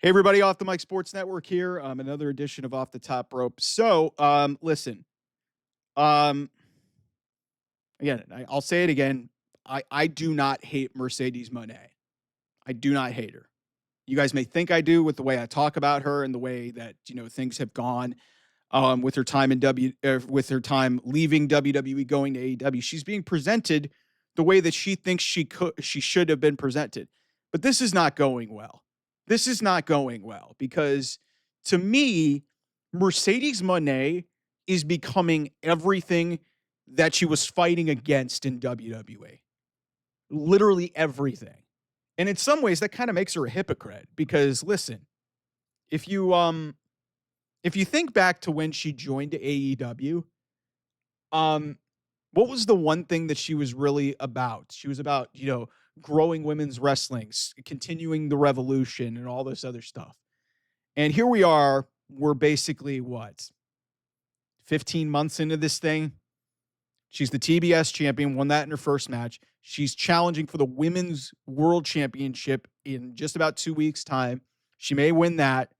Hey, everybody, Off the Mic Sports Network here. Another edition of Off the Top Rope. Listen, um, again, I'll say it again. I do not hate Mercedes Mone. I do not hate her. You guys may think I do with the way I talk about her and the way that things have gone with her time in with her time leaving WWE, going to AEW. She's being presented the way that she thinks she should have been presented. But this is not going well. This is not going well because to me, Mercedes Moné is becoming everything that she was fighting against in WWE. Literally everything. And in some ways that kind of makes her a hypocrite because listen, if you if you think back to when she joined AEW, um, what was the one thing that she was really about? She was about, growing women's wrestling, continuing the revolution and all this other stuff. And here we are, we're basically what, 15 months into this thing? She's the TBS champion, won that in her first match. She's challenging for the women's world championship in just about 2 weeks' time. She may win that.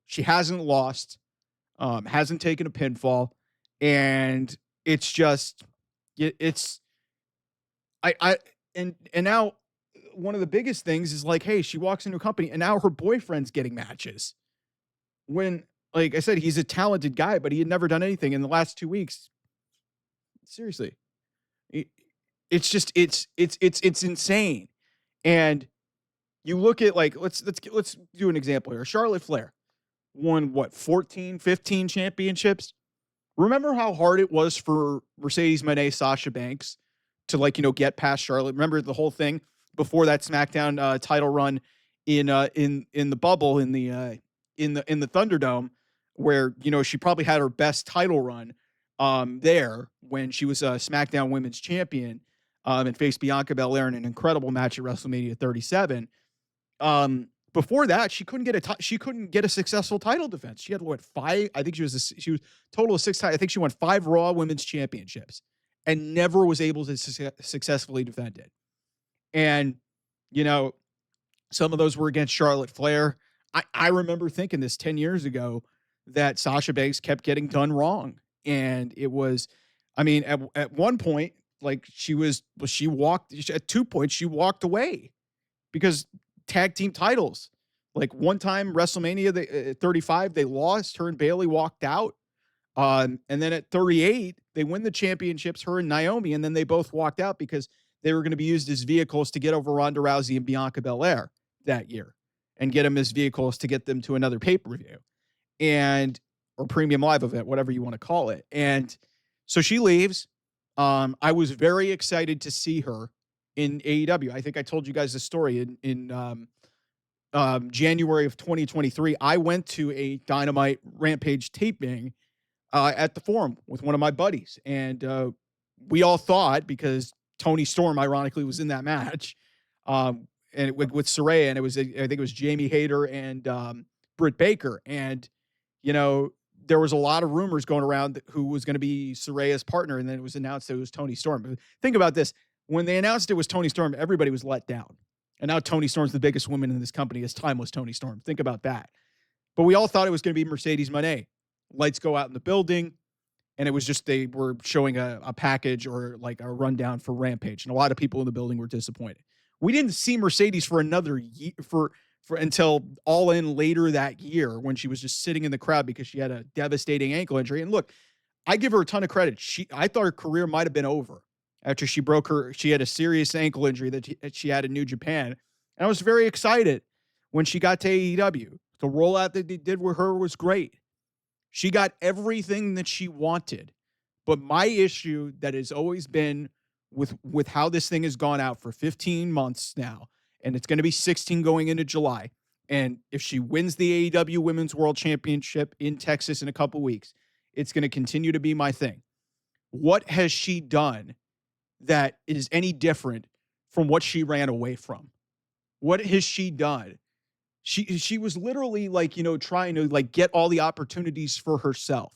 She hasn't lost, hasn't taken a pinfall, and it's just it's I and now one of the biggest things is like, hey, she walks into a company and now her boyfriend's getting matches. When, like I said, he's a talented guy, but he had never done anything in the last 2 weeks. Seriously, it, it's just it's insane. And you look at like let's do an example here. Charlotte Flair won what 14, 15 championships. Remember how hard it was for Mercedes Moné, Sasha Banks to get past Charlotte. Remember the whole thing before that SmackDown title run in the bubble in the Thunderdome, where she probably had her best title run there when she was a SmackDown Women's Champion and faced Bianca Belair in an incredible match at WrestleMania 37. Before that, she couldn't get a successful title defense. She had what, five? I think she was total of six. I think she won 5 Raw Women's Championships and never was able to successfully defend it. And you know, some of those were against Charlotte Flair. I remember thinking this 10 years ago that Sasha Banks kept getting done wrong, and it was, I mean, at one point, like she walked at 2 points, she walked away because tag team titles. Like one time WrestleMania 35, they lost. Her and Bayley walked out. And then at 38, they win the championships, her and Naomi, and then they both walked out because they were going to be used as vehicles to get over Ronda Rousey and Bianca Belair that year and get them as vehicles to get them to another pay-per-view and or premium live event, whatever you want to call it. And so she leaves. I was very excited to see her in AEW. I think I told you guys the story in January of 2023. I went to a Dynamite Rampage taping at the Forum with one of my buddies, and we all thought, because Tony Storm ironically was in that match, and with Saraya, and I think it was Jamie Hayter and Britt Baker, and there was a lot of rumors going around who was going to be Saraya's partner, and then it was announced that it was Tony Storm. Think about this: when they announced it was Tony Storm, everybody was let down, and now Tony Storm's the biggest woman in this company. As time was Tony Storm. Think about that. But we all thought it was going to be Mercedes Moné. Lights go out in the building, and it was just they were showing a package or like a rundown for Rampage, and a lot of people in the building were disappointed. We didn't see Mercedes for another year for until All In later that year when she was just sitting in the crowd because she had a devastating ankle injury. And look, I give her a ton of credit. I thought her career might have been over after she had a serious ankle injury that she had in New Japan. And I was very excited when she got to AEW. The rollout that they did with her was great. She got everything that she wanted. But my issue that has always been with how this thing has gone out for 15 months now, and it's going to be 16 going into July. And if she wins the AEW Women's World Championship in Texas in a couple weeks, it's going to continue to be my thing. What has she done that is any different from what she ran away from? What has she done? She was literally trying to get all the opportunities for herself.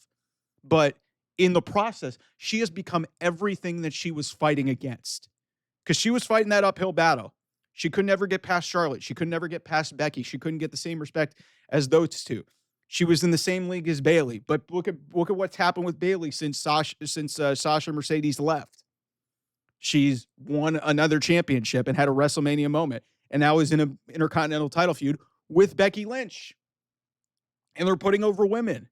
But in the process, she has become everything that she was fighting against. Because she was fighting that uphill battle. She could never get past Charlotte. She could never get past Becky. She couldn't get the same respect as those two. She was in the same league as Bayley, but look at what's happened with Bayley since Sasha Mercedes left. She's won another championship and had a WrestleMania moment, and now is in an Intercontinental title feud with Becky Lynch. And they're putting over women.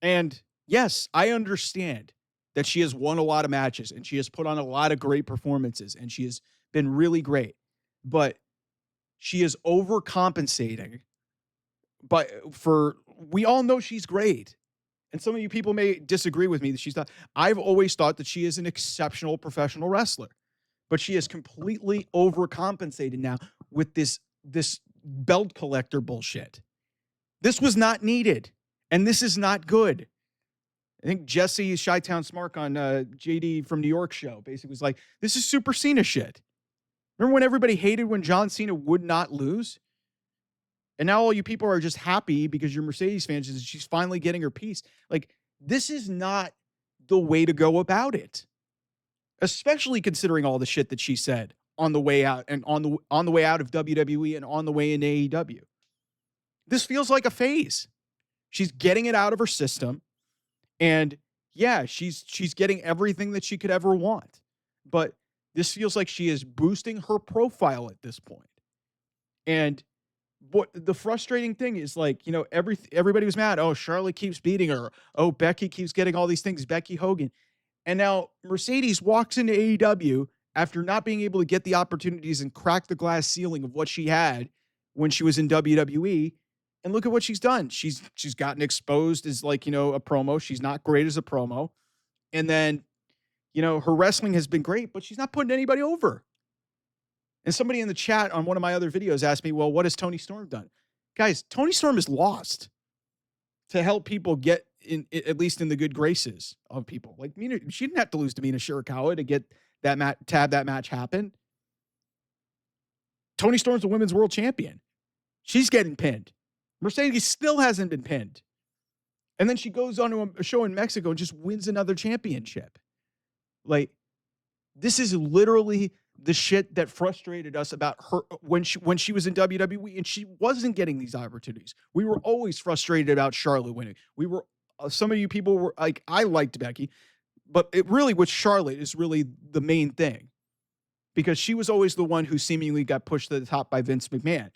And yes, I understand that she has won a lot of matches and she has put on a lot of great performances and she has been really great, but she is overcompensating. But we all know she's great. And some of you people may disagree with me that she's not. I've always thought that she is an exceptional professional wrestler, but she is completely overcompensated now with this belt collector bullshit. This was not needed, and this is not good. I think Jesse Chi-Town Smark on JD from New York show basically was like, this is Super Cena shit. Remember when everybody hated when John Cena would not lose? And now all you people are just happy because you're Mercedes fans and she's finally getting her piece. Like, this is not the way to go about it. Especially considering all the shit that she said on the way out and on the way out of WWE and on the way in AEW. This feels like a phase. She's getting it out of her system. And yeah, she's getting everything that she could ever want. But this feels like she is boosting her profile at this point. And what the frustrating thing is, like, you know, everybody was mad. Oh, Charlotte keeps beating her. Oh, Becky keeps getting all these things. Becky Hogan. And now Mercedes walks into AEW after not being able to get the opportunities and crack the glass ceiling of what she had when she was in WWE. And look at what she's done. She's gotten exposed as, like, you know, a promo. She's not great as a promo. And then, you know, her wrestling has been great, but she's not putting anybody over. And somebody in the chat on one of my other videos asked me, well, what has Toni Storm done? Guys, Toni Storm is lost to help people get in, at least in the good graces of people. Like, Mina, she didn't have to lose to Mina Shirakawa to get that match, to have that match happen. Toni Storm's the women's world champion. She's getting pinned. Mercedes still hasn't been pinned. And then she goes on to a show in Mexico and just wins another championship. Like, this is literally the shit that frustrated us about her when she was in WWE and she wasn't getting these opportunities. We were always frustrated about Charlotte winning. We were, some of you people were like, I liked Becky, but it really with Charlotte is really the main thing because she was always the one who seemingly got pushed to the top by Vince McMahon.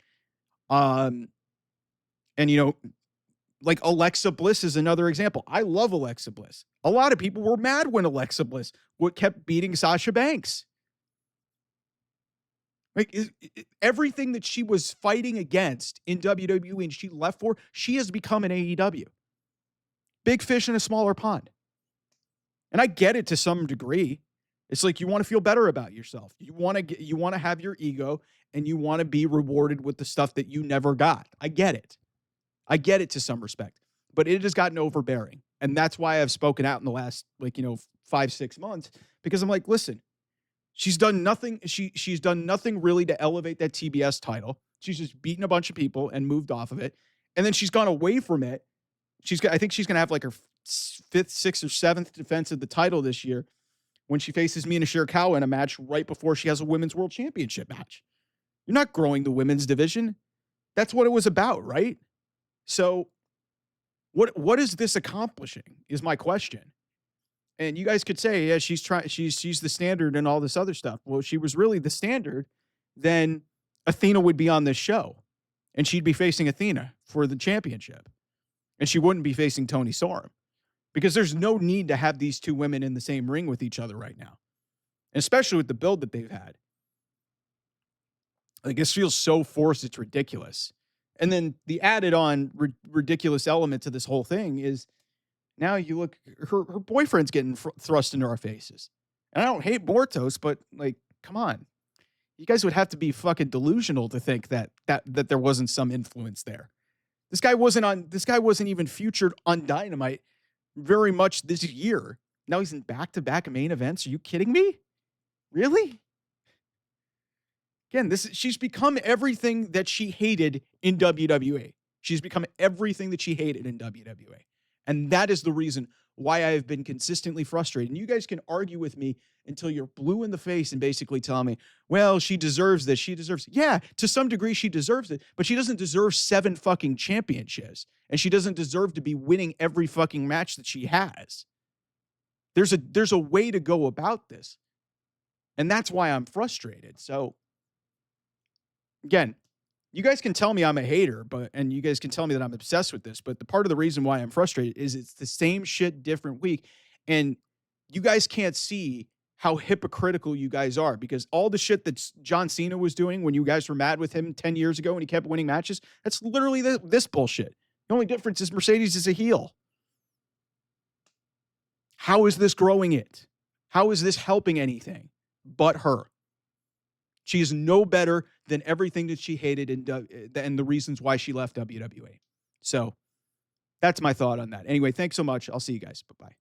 And, you know, like Alexa Bliss is another example. I love Alexa Bliss. A lot of people were mad when Alexa Bliss kept beating Sasha Banks. Like, everything that she was fighting against in WWE and she left for, she has become an AEW. Big fish in a smaller pond. And I get it to some degree. It's like you want to feel better about yourself. You want to have your ego and you want to be rewarded with the stuff that you never got. I get it. I get it to some respect, but it has gotten overbearing. And that's why I've spoken out in the last, 5-6 months, because I'm like, listen, she's done nothing. She's done nothing really to elevate that TBS title. She's just beaten a bunch of people and moved off of it. And then she's gone away from it. I think she's going to have like her 5th, 6th, or 7th defense of the title this year when she faces Mina Shirakawa in a match right before she has a women's world championship match. You're not growing the women's division. That's what it was about, right? So what is this accomplishing is my question. And you guys could say, yeah, she's the standard and all this other stuff. Well, if she was really the standard, then Athena would be on this show and she'd be facing Athena for the championship. And she wouldn't be facing Toni Storm because there's no need to have these two women in the same ring with each other right now. And especially with the build that they've had. Like, this feels so forced, it's ridiculous. And then the added on ridiculous element to this whole thing is now you look, her boyfriend's getting thrust into our faces. And I don't hate Bortos, but like, come on. You guys would have to be fucking delusional to think that there wasn't some influence there. This guy wasn't even featured on Dynamite very much this year. Now he's in back-to-back main events. Are you kidding me? Really? Again, she's become everything that she hated in WWE. She's become everything that she hated in WWE. And that is the reason why I have been consistently frustrated. And you guys can argue with me until you're blue in the face and basically tell me, well, she deserves this. She deserves it. Yeah, to some degree, she deserves it, but she doesn't deserve 7 fucking championships. And she doesn't deserve to be winning every fucking match that she has. There's a way to go about this. And that's why I'm frustrated. So again, you guys can tell me I'm a hater, and you guys can tell me that I'm obsessed with this, but the part of the reason why I'm frustrated is it's the same shit, different week. And you guys can't see how hypocritical you guys are, because all the shit that John Cena was doing when you guys were mad with him 10 years ago and he kept winning matches, that's literally this bullshit. The only difference is Mercedes is a heel. How is this growing it? How is this helping anything but her? She is no better than everything that she hated and the reasons why she left WWE. So that's my thought on that. Anyway, thanks so much. I'll see you guys. Bye-bye.